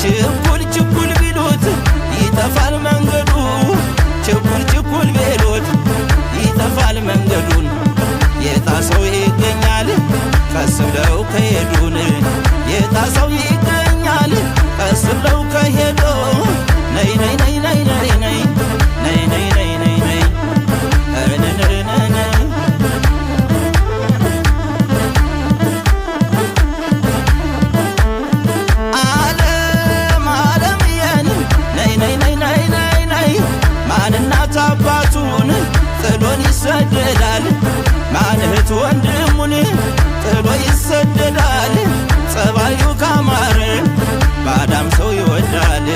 ችኩል ችኩል ቢሉት ይጠፋል መንገዱ ችኩል ችኩል ቢሉት ይጠፋል መንገዱን የጣሰው ይገኛል ቀስ ብለው ከሄዱን የጣሰው ይገኛል ቀስ ብለው ከሄዱ ነይ ነይ ነይ ነይ ነይ ነይ ነይ ነይ ነይ ነይ ነይ ዓለም ዓለምዬን ነይ ነይ ነይ ነይ ነይ ነይ ማን እናት አባቱን ጥሎን ይሰደዳል ማን እህት ወንድሙን ጥሎ ይሰደዳል ጸባዩ ካማረ ባዳም ሰው ይወዳል